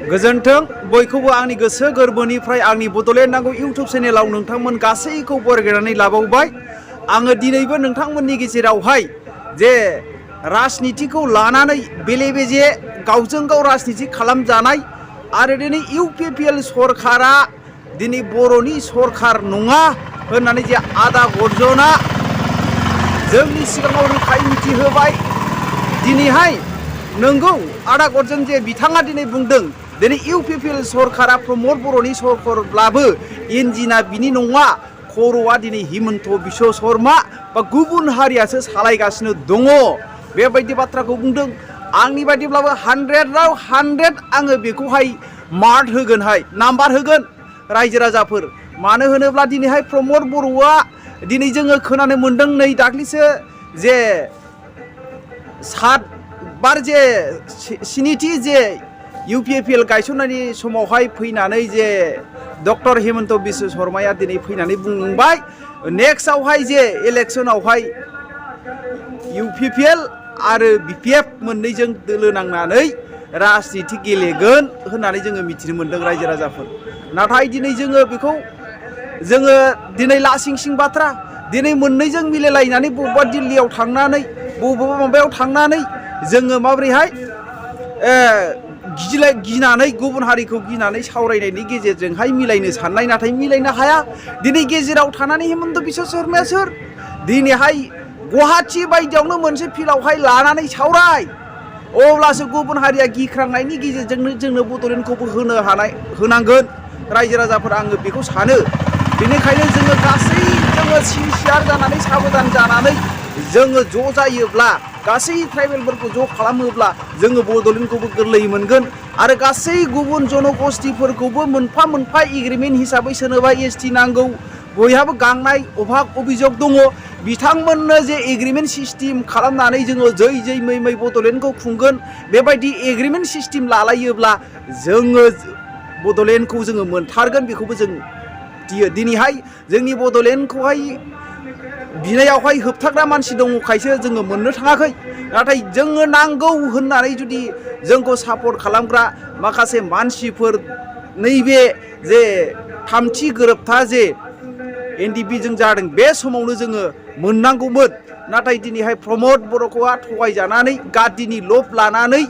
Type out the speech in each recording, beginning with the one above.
गोजोन्थों बयखौबो आंनि गोसो गोरबोनिफ्राय आंनि बड'लेण्ड नांगौ इउटुब चेनेलाव नोंथांमोन गासैखौ बरायनानै लाबावबाय। आङो दिनैबो नोंथांमोननि गेजेरावहाय जे राजनितिखौ लानानै बेले बेजे गावजों गाव राजनिति खालामजानाय आरो दिनै इउपिपिएल सरकारा दिनै बर'नि सरकार नङा होननानै जे आदा गर्जना जोंनि सिगाङाव रोखायै मिथिहोबाय। दिनैहाय नंगौ आदा गर्जन जे बिथाङा दिनै बुंदों दिनै इउपिपिएल सरकारा प्रमद बर'नि सरकारब्लाबो इन्जिना बिनि नङा, खर'आ दिनै हिमन्त बिश्व शर्मा बा गुबुन हारियासो सालायगासिनो दङ बेबायदि बाथ्राखौ बुंदों। आंनि बायदिब्लाबो 100आव 100 आङो बेखौहाय मार्क होगोनहाय, नाम्बार होगोन रायजो राजाफोर। मानो होनोब्ला दिनैहाय प्रमद बर'आ दिनै जोङो खोनानो मोन्दों नै दाख्लिसो जे 7 बार जे स्निथि जे इउपिपिएल गायसननायनि समावहाय फैनानै जे डक्टर हिमन्त बिश्व शर्माया दिनै फैनानै बुंबाय नेक्स्टआवहाय जे इलेक्सनावहाय इउपिपिएल आरो बिपिएफ मोननैजों दोलो नांनानै राजनिति गेलेगोन होननानै जोङो मिथिनो मोन्दों रायजो राजाफोर। नाथाय दिनै जोङो बेखौ जोङो दिनै लासिंसिं बाथ्रा दिनै मोननैजों मिलायलायनानै बबेबा दिल्लीयाव थांनानै बबेबा माबायाव थांनानै जोङो माबोरैहाय गिनानै गुबुन हारिखौ गिनानै सावरायनायनि गेजेरजोंहाय मिलायनो साननाय नाथाय मिलायनो हाया। दिनै गेजेराव थानानै हिमन्त बिश्व शर्माया सोर? दिनैहाय गुवाहाटि बायदियावनो मोनसे फिल्डआवहाय लानानै सावराय, अब्लासो गुबुन हारिया गिख्रांनायनि गेजेरजोंनो जोंनो बड'लेण्डखौबो होनांगोन रायजो राजाफोर। आङो बेखौ सानो। बेनिखायनो जोङो गासै जोङो सिनसियार जानानै साबधान जानानै जोङो ज' जायोब्ला गासै ट्राइबेलफोरखौ ज' खालामोब्ला जोङो बड'लेण्डखौबो गोरलैयै मोनगोन आरो गासै गुबुन जनगोष्ठीफोरखौबो मोनफा मोनफा एग्रिमेन्ट हिसाबै सोरनोबा एसटि नांगौ, बयहाबो गांनाय अभाब अभियोग दङ। बिथांमोननो जे एग्रिमेन्ट सिस्टेम खालामनानै जोङो जै मै बड'लेण्डखौ खुंगोन बेबायदि एग्रिमेन्ट सिस्टेम लालायोब्ला जोङो बड'लेण्डखौ जोङो मोनथारगोन। बेखौबो जों दिनैहाय जोंनि बड'लेण्डखौहाय बिनायावहाय होबथाग्रा मानसि दङखायसो जोङो मोननो थाङाखै। नाथाय जोङो नांगौ होननानै जुदि जोंखौ सापर्ट खालामग्रा माखासे मानसिफोर नैबे जे थामथि गोरोबथा जे एनडिपिजों जादों बे समावनो जोङो मोननांगौमोन। नाथाय दिनैहाय प्रमद बर'खौआ थगायजानानै गादिनि लब लानानै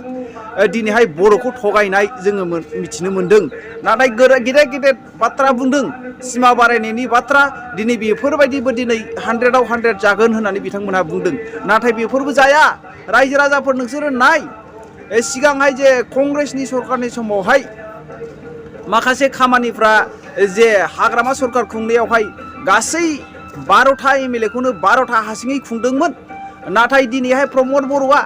दिनैहाय बर'खौ थगायनाय जोङो मिथिनो मोन्दों। नाथाय गेदेर गेदेर बाथ्रा बुंदों, सिमा बारायनायनि बाथ्रा, दिनै बेफोरबायदिबो दिनै 100आव 100 जागोन होननानै बिथांमोनहा बुंदों। नाथाय बेफोरबो जाया। रायजो राजाफोर नोंसोरो नाय, सिगांहाय जे कंग्रेसनि सरकारनि समावहाय माखासे खामानिफ्रा जे हाग्रामा सरकार खुंनायावहाय गासै 12था एमएलएखौनो 12था हारसिङै खुंदोंमोन। नाथाय दिनैहाय प्रमद बर'आ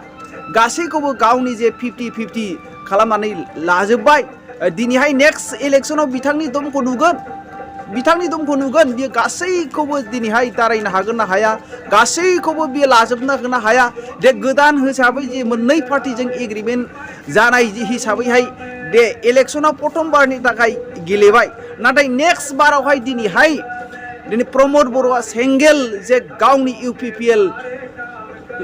गासैखौबो गावनि जे 50-50 खालामनानै लाजोब्बाय। दिनैहाय नेक्स्ट इलेक्सनाव बिथांनि दमखौ नुगोन, बियो गासैखौबो दिनैहाय दारायनो हागोन ना हाया, गासैखौबो बियो लाजोबनो हागोन ना हाया। दे गोदान हिसाबै जे मोननै पार्टिजों एग्रिमेन्ट जानाय हिसाबैहाय दे इलेक्सनाव प्रथम बारनि थाखाय गेलेबाय। नाथाय नेक्स्ट बारावहाय दिनै प्रमद बर'आ सिंगेल जे गावनि इउपिपिएल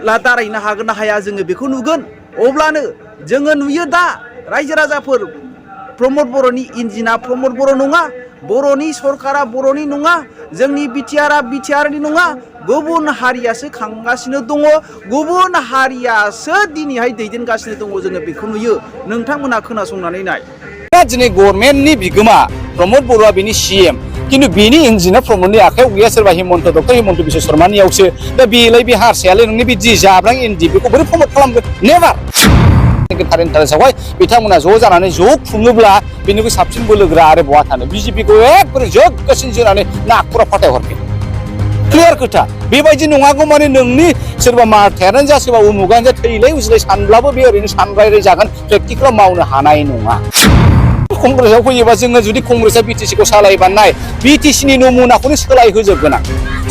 दारायनो हागोन ना हाया जोङो बेखौ नुगोन। अब्लानो जोङो नुयो दा रायजो राजाफोर प्रमद बर'नि इन्जिना प्रमद बर' नङा, बर'नि सरकारा बर'नि नङा, जोंनि बिटिआरआ बिटिआरनि नङा, गुबुन हारियासो खांगासिनो दङ, गुबुन हारियासो दिनैहाय दैदेनगासिनो दङ। जोङो बेखौ नुयो। नोंथांमोनहा खोनासंनानै नाय। दिनै गभर्नमेन्टनि बिगोमा प्रमद बर'आ बिनि सिएम, किन्तु बिनि इन्जिना प्रमदनि आखायाव गैया, सोरबा डक्टर हिमन्त बिश्व शर्मानियावसो। दा बेलाय बे हारसायालाय नोंनि बे जाब्रां एनडिपिखौ बोरै प्रमद खालामगोन? नेभार। इन्टारेस्टआवहाय बिथांमोना ज' जानानै ज' खुङोब्ला बेनिख्रुइ साबसिन बोलोगोरा आरो बहा थानो? बिजेपिखौ एकदम जोगासिन जोनानै नागपुराव फाथायहरफिन। क्लियार खोथा। बेबायदि नङागौ माने नोंनि सोरबा मारथायानो जा सोरबा उमुगानो जा थैलाय उजिलाय सानब्लाबो बे ओरैनो सानरायराय जागोन, प्रेक्टिकेलाव मावनो हानाय नङा। कंग्रेसआव फैयोबा जोङो जुदि कंग्रेसआ बिटिसिखौ सालायोबा नाय, बिटिसिनि नमुनाखौनो सोलायहोजोबगोन आं।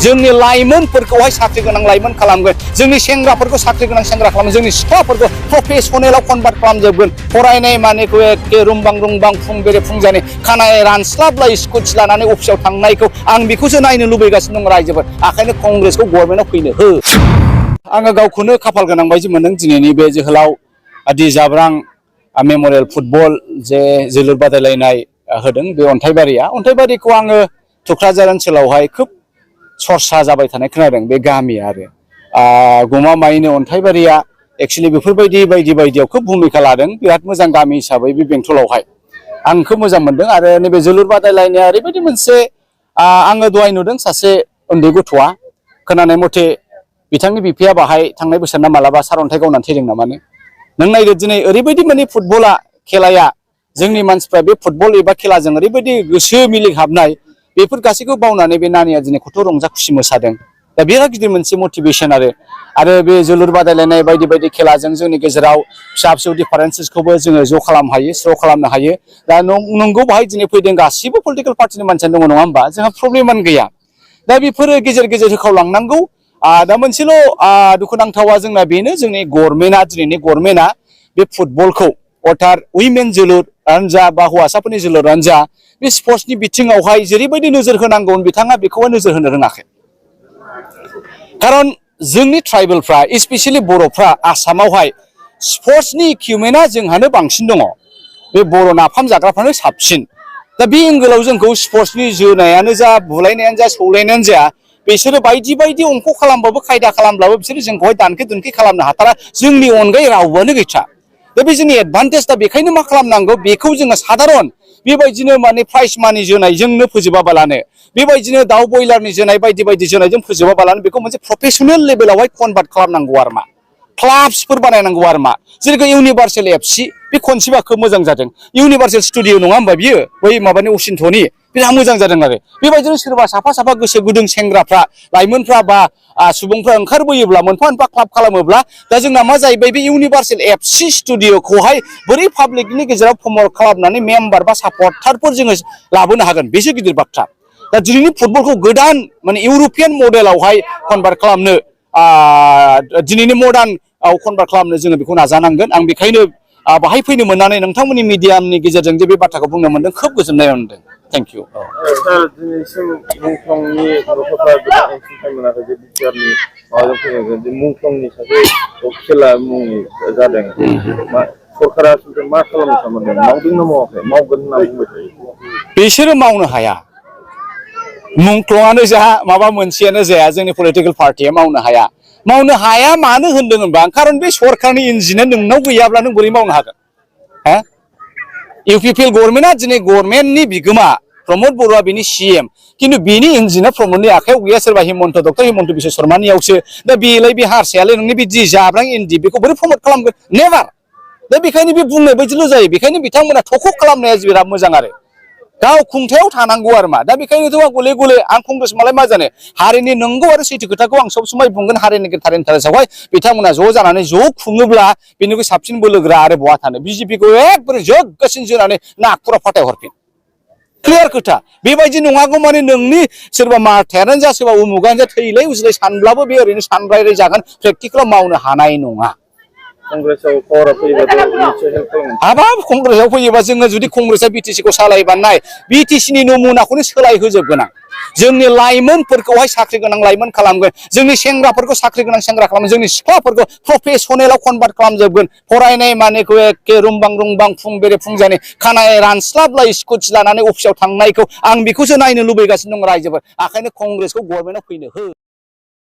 जोंनि लाइमोनफोरखौहाय साख्रि गोनां लाइमोन खालामगोन, जोंनि सेंग्राफोरखौ साख्रि गोनां सेंग्रा खालामगोन, जोंनि सिख्लाफोरखौ प्रफेसनेलाव कनभार्ट खालामजोबगोन। फरायनाय मानेखौ एखे रुंबां फुं बेरे फुंजानि खानाय रानस्लाबलाय स्कुटि लानानै अफिसाव थांनायखौ आं बेखौसो नायनो लुबैगासिनो दं रायजोफोर। ओंखायनो कंग्रेसखौ गभर्नमेन्टआव फैनो हो। आङो गावखौनो खाफाल गोनां बायदि मोनदों दिनैनि बे जोहोलाव दि जाब्रां मेम'रियेल फुटबल जे जोलुर बादायलायनाय होदों बे अन्थाइबारिखौ आङो थुक्राझार ओनसोलावहाय खोब सरसा जाबाय थानाय खोनादों बे गामिया आरो गमामायैनो अन्थाइबारिया एक्सुवेलि बेफोरबायदि बायदियाव खोब भुमिका लादों बिराद मोजां गामि हिसाबै बे बेंटलावहाय आं खोब मोजां मोनदों आरो नैबे जोलुर बादायलायनाया ओरैबायदि मोनसे आङो दहाय नुदों सासे उन्दै गथ'आ खोनानाय मथे बिथांनि बिफाया बाहाय थांनाय बोसोरना मालाबा सारअन्थाइ गावनानै थैदों नामानो नों नायदो दिनै ओरैबायदि माने फुटबला खेलाया जोंनि मानसिफ्रा बे फुटबल एबा खेलाजों ओरैबायदि गोसो मिलिहाबनाय बेफोर गासैखौ बावनानै बे नानिया दिनै खथ' रंजा खुसि मोसादों दा बिराद गिदिर मोनसे मटिभेसन आरो बे जोलुर बादायलायनाय बायदि खेलाजों जोंनि गेजेराव फिसा डिफारेन्सेसखौबो जोङो ज' खालामनो हायो स्र' खालामनो हायो दा नंगौ बाहाय दिनै फैदों गासिबो पलिटिकेल पार्टिनि मानसियानो दङ नङा होमबा जोंहा प्रब्लेमानो गैया दा बेफोरो गेजेर होखावलांनांगौ दा मोनसेल' दुखुनांथावा जोंना बेनो जोंनि दिनैनि गभर्नमेन्टआ बे फुटबलखौ अर्थात उइमेन जोलुरानो जा बा हौवासाफोरनि जोलुरानो जा बे स्पर्ट्सनि बिथिङावहाय जेरैबायदि नोजोर होनांगौ बिथाङा बेखौहाय नोजोर होनो रोङाखै खारन जोंनि ट्राइबेलफ्रा स्पेसियेलि बर'फ्रा आसामावहाय स्पर्ट्सनि इकुइपमेन्टआ जोंहानो बांसिन दङ बे बर' नाफाम जाग्राफ्रानो साबसिन दा बे एंगोलाव जोंखौ स्पर्ट्सनि जोनायानो जा बुलायनायानो जा सौलायनायानो जा बिसोरो बायदि अंख खालामबाबो खायदा खालामब्लाबो बिसोरो जोंखौहाय दानखे खालामनो हाथारा जोंनि अनगायै रावबोआनो गैथारा दा बे जोंनि एडभान्टेज दा बेखायनो मा खालामनांगौ बेखौ जोङो साधारन बेबायदिनो माने प्राइज मानि जोनायजोंनो फोजोबाबालानो बेबायदिनो दाउ बयलारनि जोनाय बायदि जोनायजों फोजोबाबालानो बेखौ मोनसे प्रफेसनेल लेभेलावहाय कनभार्ट खालामनांगौ आरो मा क्लाब्सफोर बानायनांगौ आरो मा जेरै इउनिभार्सेल एफसि बे खनसेबा खोब मोजां जादों इउनिभार्सेल स्टुडिअ नङा होमबा बियो बै माबानि असिन्थ'नि बिराद मोजां जादों आरो बेबायदिनो सोरबा साफा गोसो गुदुं सेंग्राफ्रा लाइमोनफ्रा बा सुबुंफ्रा ओंखारबोयोब्ला मोनफा क्लाब खालामोब्ला दा जोंना मा जाहैबाय बे इउनिभार्सेल एफसि स्टुडिअखौहाय बोरै पाब्लिकनि गेजेराव प्रमट खालामनानै मेम्बार बा सापर्टारफोर जोङो लाबोनो हागोन बेसो गिदिर बाथ्रा दा दिनैनि फुटबलखौ गोदान माने इउर'पियान मडेलावहाय कनभार्ट खालामनो दिनैनि मडार्नआव कनभार्ट खालामनो जोङो बेखौ नाजानांगोन आं बेखायनो बाहाय फैनो मोननानै नोंथांमोननि मिडियामनि गेजेरजों जे बे बाथ्राखौ बुंनो मोनदों खोब गोजोननाय मोनदों थेंक इउ दिनैसिम मुंख्लंनि गथ'फ्रा गोबां अनसुंथाइ मोनाखै जे बिटिआरनि माबाजों फैनाय जे मुंख्लंनि सासे खेला मुंनि जादों सरकारा मा खालामनो सानदों मावदों ना मावाखै मावगोन होनना बुंबाय थायो बिसोरो मावनो हाया मुंख्लंआनो जा माबा मोनसेयानो जाया जोंनि पलिटिकेल पार्टिया मावनो हाया मानो होनदों होनबा खारन बे सरकारनि इन्जिना नोंनाव गैयाब्ला नों बोरै मावनो हागोन हो इउपिपिएल गभर्नमेन्टआ दिनै गभर्नमेन्टनि बिगोमा प्रमद बरुवा बिनि सिएम किन्तु बिनि इन्जिना प्रमदनि आखायाव गैया सोरबा डक्टर हिमन्त बिश्व शर्मानियावसो दा बेलाय बे हारसायालाय नोंनि बे जि जाब्रां इन्दि बेखौ बोरै प्रमट खालामगोन नेभार दा बेखायनो बे बुंनाय बायदिल' जायो बेखायनो बिथांमोना थख' खालामनाया बिराद मोजां आरो गाव खुंथायाव थानांगौ आरो मा दा बेखायनोथ' गले आं कंग्रेस मालाय मा जानो हारिनि नंगौ आरो सैथो खोथाखौ आं सब समाय बुंगोन हारिनि इन्टारेस्टआवहाय बिथांमोना ज' जानानै ज' खुङोब्ला बेनिख्रुइ साबसिन बोलोग्रा आरो बहा थानो बिजेपिखौ एकदम जोगगासिन जोनानै नागपुराव फाथायहरफिन क्लियार खोथा बेबायदि नङागौ माने नोंनि सोरबा माथायानो जा सोरबा उमुगानो जा थैलाय उजिलाय सानब्लाबो बे ओरैनो सानब्रायराय जागोन प्रेक्टिकेलाव मावनो हानाय नङा कंग्रेसआव पावाराव फैयोबाथ' हाबाब कंग्रेसआव फैयोबा जोङो जुदि कंग्रेसआ बिटिसिखौ सालायबा नाय बिटिसिनि नमुनाखौनो सोलायहोजोबगोन आं जोंनि लाइमोनफोरखौहाय साख्रि गोनां लाइमोन खालामगोन जोंनि सेंग्राफोरखौ साख्रि गोनां सेंग्रा खालामगोन जोंनि सिख्लाफोरखौ प्रफेसनेलाव कनभार्ट खालामजोबगोन फरायनाय मानेखौ एखे रुंबां फुं बेरे फुंजानि खानाय रानस्लाबलाय स्कुटि लानानै अफिसाव थांनायखौ आं बेखौसो नायनो लुबैगासिनो दं रायजोफोर ओंखायनो कंग्रेसखौ गभर्नमेन्टआव फैनो हो